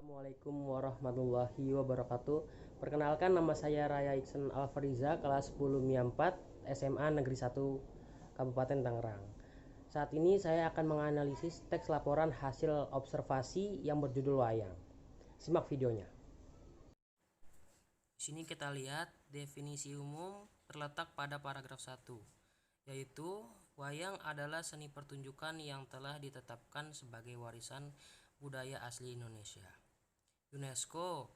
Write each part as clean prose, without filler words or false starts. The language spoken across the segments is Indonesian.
Assalamualaikum warahmatullahi wabarakatuh. Perkenalkan, nama saya Raya Iksan Alfariza, kelas 10 MIA 4 SMA Negeri 1 Kabupaten Tangerang. Saat ini saya akan menganalisis teks laporan hasil observasi yang berjudul wayang. Simak videonya. Di sini kita lihat definisi umum terletak pada paragraf 1, yaitu wayang adalah seni pertunjukan yang telah ditetapkan sebagai warisan budaya asli Indonesia. UNESCO,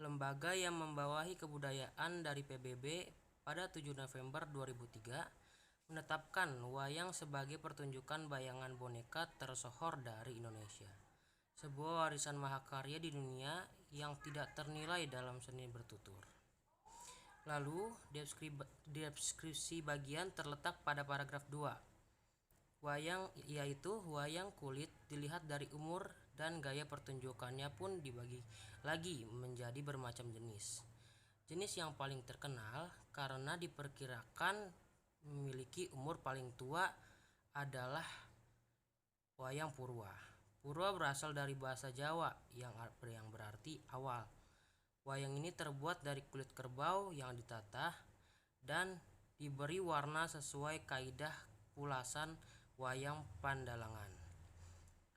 lembaga yang membawahi kebudayaan dari PBB, pada 7 November 2003 menetapkan wayang sebagai pertunjukan bayangan boneka tersohor dari Indonesia, sebuah warisan mahakarya di dunia yang tidak ternilai dalam seni bertutur. Lalu deskripsi bagian terletak pada paragraf 2. Wayang, yaitu wayang kulit, dilihat dari umur dan gaya pertunjukannya pun dibagi lagi menjadi bermacam jenis. Jenis yang paling terkenal karena diperkirakan memiliki umur paling tua adalah wayang purwa. Purwa berasal dari bahasa Jawa yang berarti awal. Wayang ini terbuat dari kulit kerbau yang ditatah dan diberi warna sesuai kaidah pulasan wayang Pandalangan.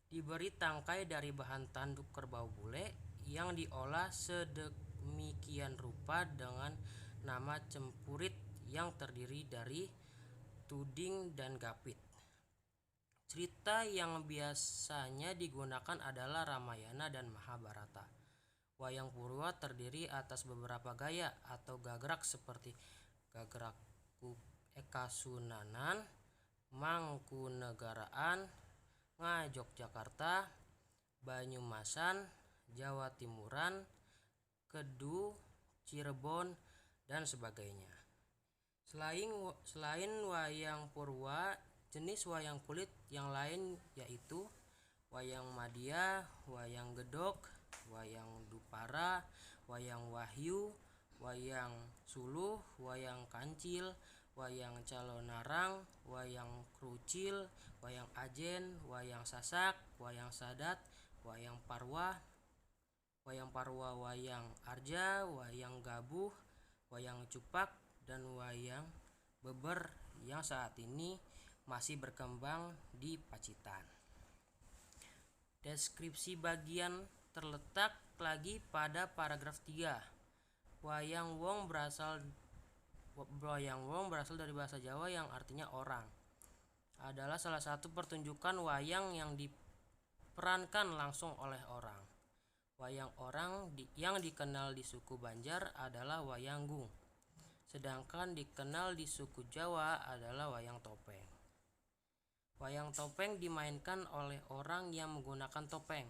Diberi tangkai dari bahan tanduk kerbau bule yang diolah sedemikian rupa dengan nama cempurit yang terdiri dari tuding dan gapit. Cerita yang biasanya digunakan adalah Ramayana dan Mahabharata. Wayang purwa terdiri atas beberapa gaya atau gagrak seperti gagrak Ekasunanan, Mangkunegaraan, Ngayogyakarta, Banyumasan, Jawa Timuran, Kedu, Cirebon, dan sebagainya. Selain wayang purwa, jenis wayang kulit yang lain yaitu wayang Madya, wayang Gedog, wayang Dupara, wayang Wahyu, wayang Suluh, wayang Kancil, wayang Calonarang, wayang Krucil, wayang Ajen, wayang Sasak, wayang Sadat, wayang Parwa, wayang Arja, wayang Gabuh, wayang Cupak, dan wayang Beber yang saat ini masih berkembang di Pacitan. Deskripsi bagian terletak lagi pada paragraf 3. Wayang Wong berasal dari bahasa Jawa yang artinya orang. Adalah salah satu pertunjukan wayang yang diperankan langsung oleh orang. Wayang orang yang dikenal di suku Banjar adalah wayang gung, sedangkan dikenal di suku Jawa adalah wayang topeng. Wayang topeng dimainkan oleh orang yang menggunakan topeng.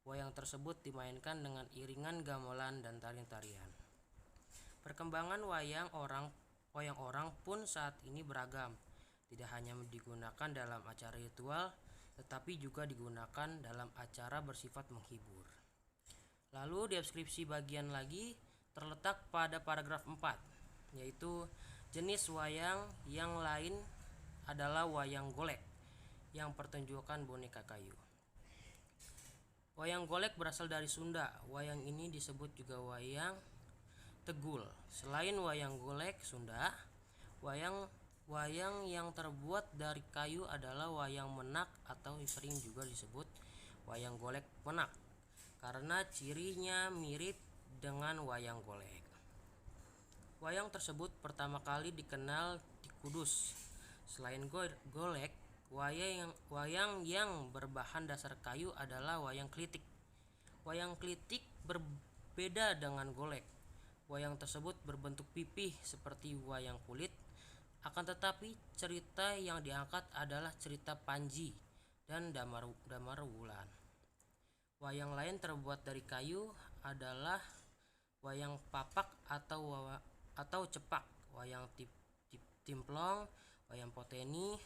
Wayang tersebut dimainkan dengan iringan gamelan dan tarian-tarian. Perkembangan wayang orang pun saat ini beragam. Tidak hanya digunakan dalam acara ritual, tetapi juga digunakan dalam acara bersifat menghibur. Lalu deskripsi bagian lagi terletak pada paragraf 4, yaitu jenis wayang yang lain adalah wayang golek yang pertunjukan boneka kayu. Wayang golek berasal dari Sunda. Wayang ini disebut juga wayang tegul. Selain wayang golek Sunda, wayang yang terbuat dari kayu adalah wayang menak atau sering juga disebut wayang golek menak karena cirinya mirip dengan wayang golek. Wayang tersebut pertama kali dikenal di Kudus. Selain golek, wayang yang berbahan dasar kayu adalah wayang klitik. Wayang klitik berbeda dengan golek. Wayang tersebut berbentuk pipih seperti wayang kulit, akan tetapi cerita yang diangkat adalah cerita Panji dan Damar Wulan. Wayang lain terbuat dari kayu adalah wayang papak atau cepak, wayang timplong, wayang poteni,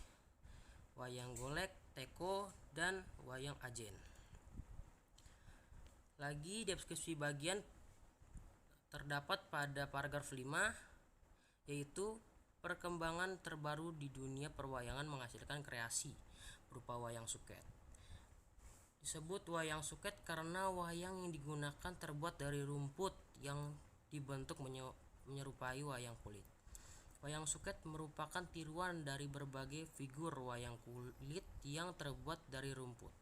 wayang golek, teko, dan wayang ajen. Lagi deskripsi bagian terdapat pada paragraf 5, yaitu perkembangan terbaru di dunia perwayangan menghasilkan kreasi berupa wayang suket. Disebut wayang suket karena wayang yang digunakan terbuat dari rumput yang dibentuk menyerupai wayang kulit. Wayang suket merupakan tiruan dari berbagai figur wayang kulit yang terbuat dari rumput.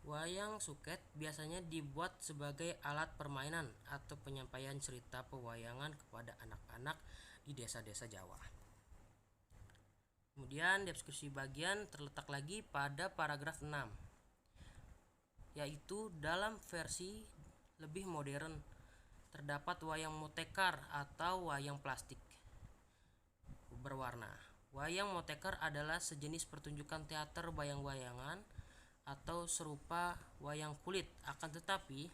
Wayang suket biasanya dibuat sebagai alat permainan atau penyampaian cerita pewayangan kepada anak-anak di desa-desa Jawa. Kemudian deskripsi bagian terletak lagi pada paragraf 6, yaitu dalam versi lebih modern terdapat wayang motekar atau wayang plastik berwarna. Wayang motekar adalah sejenis pertunjukan teater bayang-bayangan atau serupa wayang kulit, akan tetapi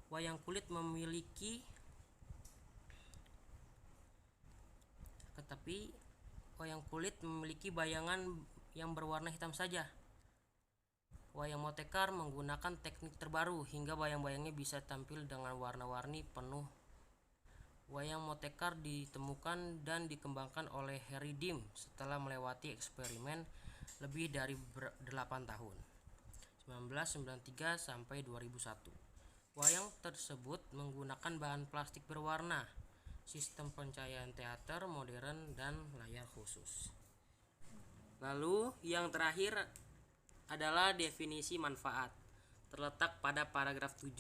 wayang kulit memiliki bayangan yang berwarna hitam saja. Wayang motekar menggunakan teknik terbaru hingga bayang-bayangnya bisa tampil dengan warna-warni penuh. Wayang motekar ditemukan dan dikembangkan oleh Harry Dim setelah melewati eksperimen lebih dari 8 tahun, 1993 sampai 2001. Wayang tersebut menggunakan bahan plastik berwarna, sistem pencahayaan teater modern, dan layar khusus. Lalu yang terakhir adalah definisi manfaat, terletak pada paragraf 7,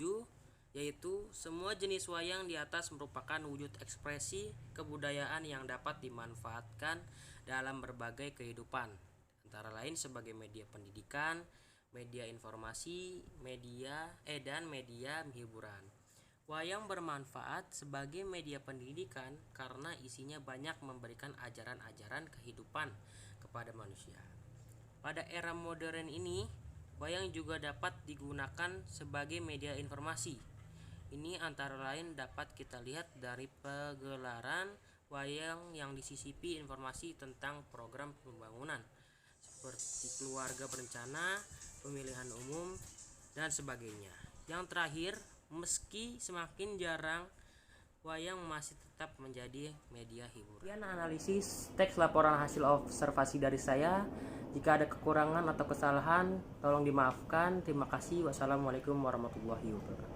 yaitu semua jenis wayang di atas merupakan wujud ekspresi kebudayaan yang dapat dimanfaatkan dalam berbagai kehidupan, antara lain sebagai media pendidikan, media informasi, dan media hiburan. Wayang bermanfaat sebagai media pendidikan karena isinya banyak memberikan ajaran-ajaran kehidupan kepada manusia. Pada era modern ini, wayang juga dapat digunakan sebagai media informasi. Ini antara lain dapat kita lihat dari pegelaran wayang yang disisipi informasi tentang program pembangunan seperti keluarga berencana, pemilihan umum, dan sebagainya. Yang terakhir, meski semakin jarang, wayang masih tetap menjadi media hiburan. Sekian analisis teks laporan hasil observasi dari saya. Jika ada kekurangan atau kesalahan, tolong dimaafkan. Terima kasih. Wassalamualaikum warahmatullahi wabarakatuh.